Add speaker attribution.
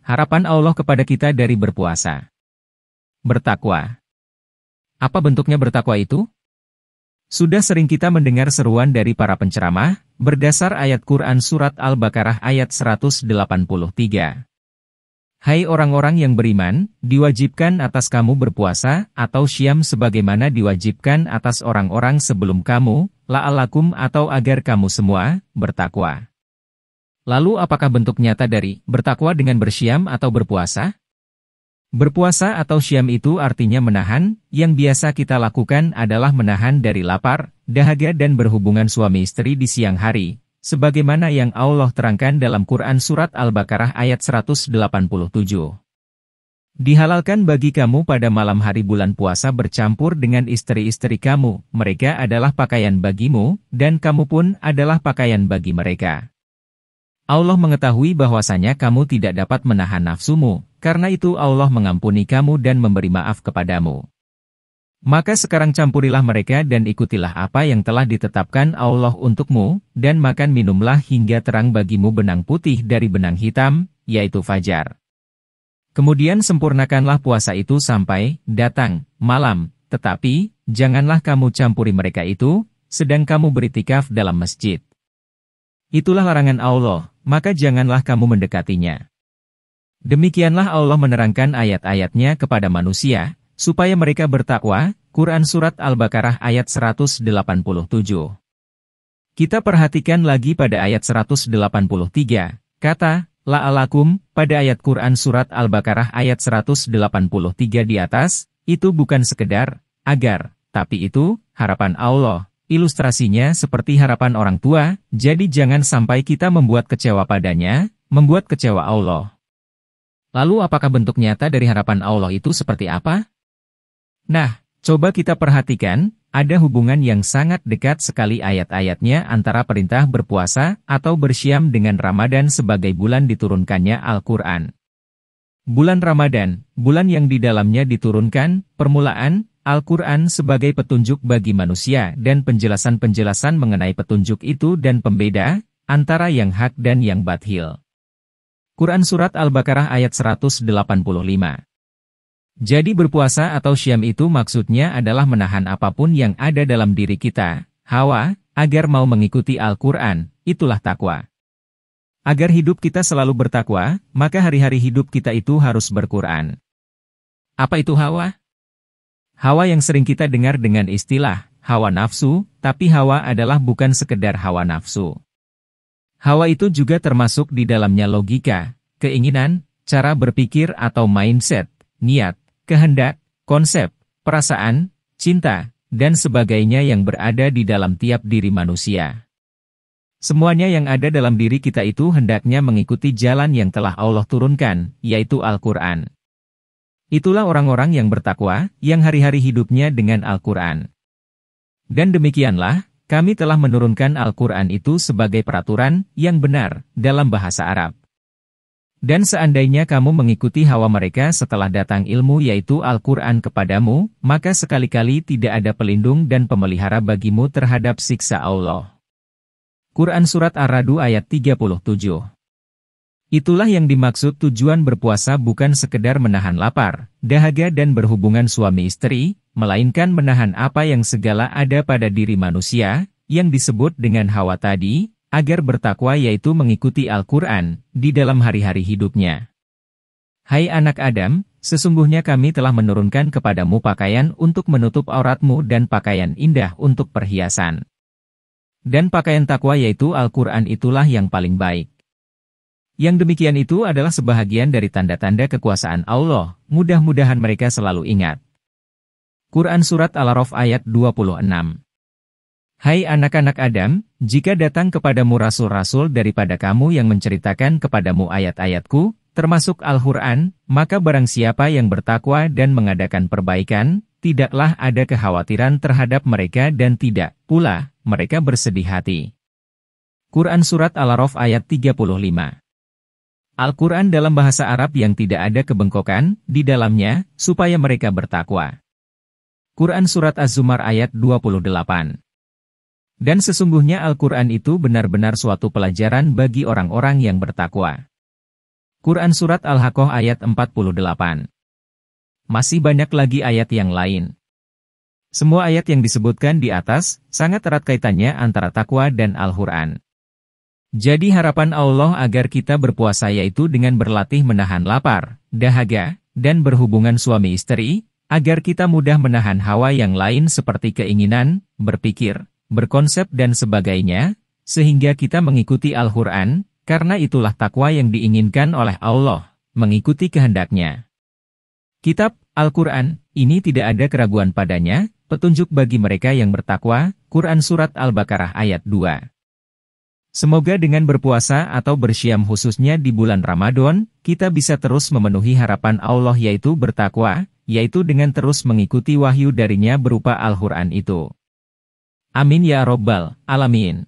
Speaker 1: Harapan Allah kepada kita dari berpuasa. Bertakwa. Apa bentuknya bertakwa itu? Sudah sering kita mendengar seruan dari para penceramah, berdasar ayat Quran Surat Al-Baqarah ayat 183. Hai orang-orang yang beriman, diwajibkan atas kamu berpuasa, atau syam sebagaimana diwajibkan atas orang-orang sebelum kamu, la'alakum atau agar kamu semua, bertakwa. Lalu apakah bentuk nyata dari bertakwa dengan bersyam atau berpuasa? Berpuasa atau syam itu artinya menahan, yang biasa kita lakukan adalah menahan dari lapar, dahaga dan berhubungan suami istri di siang hari, sebagaimana yang Allah terangkan dalam Quran Surat Al-Baqarah ayat 187. Dihalalkan bagi kamu pada malam hari bulan puasa bercampur dengan istri-istri kamu, mereka adalah pakaian bagimu, dan kamu pun adalah pakaian bagi mereka. Allah mengetahui bahwasanya kamu tidak dapat menahan nafsumu, karena itu Allah mengampuni kamu dan memberi maaf kepadamu. Maka sekarang campurilah mereka dan ikutilah apa yang telah ditetapkan Allah untukmu, dan makan minumlah hingga terang bagimu benang putih dari benang hitam, yaitu fajar. Kemudian sempurnakanlah puasa itu sampai datang malam, tetapi janganlah kamu campuri mereka itu, sedang kamu beritikaf dalam masjid. Itulah larangan Allah, maka janganlah kamu mendekatinya. Demikianlah Allah menerangkan ayat-ayatnya kepada manusia, supaya mereka bertakwa. Quran Surat Al-Baqarah ayat 187. Kita perhatikan lagi pada ayat 183, kata, la'alakum, pada ayat Quran Surat Al-Baqarah ayat 183 di atas, itu bukan sekedar, agar, tapi itu, harapan Allah. Ilustrasinya seperti harapan orang tua, jadi jangan sampai kita membuat kecewa padanya, membuat kecewa Allah. Lalu apakah bentuk nyata dari harapan Allah itu seperti apa? Nah, coba kita perhatikan, ada hubungan yang sangat dekat sekali ayat-ayatnya antara perintah berpuasa atau bersyam dengan Ramadan sebagai bulan diturunkannya Al-Quran. Bulan Ramadan, bulan yang di dalamnya diturunkan, permulaan, Al-Quran sebagai petunjuk bagi manusia dan penjelasan-penjelasan mengenai petunjuk itu dan pembeda, antara yang hak dan yang batil. Quran Surat Al-Baqarah ayat 185. Jadi berpuasa atau syam itu maksudnya adalah menahan apapun yang ada dalam diri kita, hawa, agar mau mengikuti Al-Quran, itulah takwa. Agar hidup kita selalu bertakwa, maka hari-hari hidup kita itu harus berquran. Apa itu hawa? Hawa yang sering kita dengar dengan istilah hawa nafsu, tapi hawa adalah bukan sekedar hawa nafsu. Hawa itu juga termasuk di dalamnya logika, keinginan, cara berpikir atau mindset, niat, kehendak, konsep, perasaan, cinta, dan sebagainya yang berada di dalam tiap diri manusia. Semuanya yang ada dalam diri kita itu hendaknya mengikuti jalan yang telah Allah turunkan, yaitu Al-Quran. Itulah orang-orang yang bertakwa, yang hari-hari hidupnya dengan Al-Quran. Dan demikianlah, kami telah menurunkan Al-Quran itu sebagai peraturan yang benar dalam bahasa Arab. Dan seandainya kamu mengikuti hawa mereka setelah datang ilmu yaitu Al-Quran kepadamu, maka sekali-kali tidak ada pelindung dan pemelihara bagimu terhadap siksa Allah. Quran Surat Ar-Ra'd ayat 37. Itulah yang dimaksud tujuan berpuasa bukan sekedar menahan lapar, dahaga dan berhubungan suami istri, melainkan menahan apa yang segala ada pada diri manusia, yang disebut dengan hawa tadi, agar bertakwa yaitu mengikuti Al-Quran, di dalam hari-hari hidupnya. Hai anak Adam, sesungguhnya kami telah menurunkan kepadamu pakaian untuk menutup auratmu dan pakaian indah untuk perhiasan. Dan pakaian takwa yaitu Al-Quran itulah yang paling baik. Yang demikian itu adalah sebahagian dari tanda-tanda kekuasaan Allah, mudah-mudahan mereka selalu ingat. Quran Surat Al-A'raf ayat 26. Hai anak-anak Adam, jika datang kepadamu rasul-rasul daripada kamu yang menceritakan kepadamu ayat-ayatku, termasuk Al-Quran, maka barang siapa yang bertakwa dan mengadakan perbaikan, tidaklah ada kekhawatiran terhadap mereka dan tidak pula mereka bersedih hati. Quran Surat Al-A'raf ayat 35. Al-Quran dalam bahasa Arab yang tidak ada kebengkokan di dalamnya, supaya mereka bertakwa. Quran Surat Az-Zumar ayat 28. Dan sesungguhnya Al-Quran itu benar-benar suatu pelajaran bagi orang-orang yang bertakwa. Quran Surat Al-Haqqah ayat 48. Masih banyak lagi ayat yang lain. Semua ayat yang disebutkan di atas, sangat erat kaitannya antara takwa dan Al-Quran. Jadi harapan Allah agar kita berpuasa yaitu dengan berlatih menahan lapar, dahaga, dan berhubungan suami istri, agar kita mudah menahan hawa yang lain seperti keinginan, berpikir, berkonsep dan sebagainya, sehingga kita mengikuti Al-Quran, karena itulah takwa yang diinginkan oleh Allah, mengikuti kehendaknya. Kitab Al-Quran, ini tidak ada keraguan padanya, petunjuk bagi mereka yang bertakwa, Quran Surat Al-Baqarah ayat 2. Semoga dengan berpuasa atau bersyam khususnya di bulan Ramadan, kita bisa terus memenuhi harapan Allah yaitu bertakwa, yaitu dengan terus mengikuti wahyu darinya berupa Al-Quran itu. Amin ya Rabbal Alamin.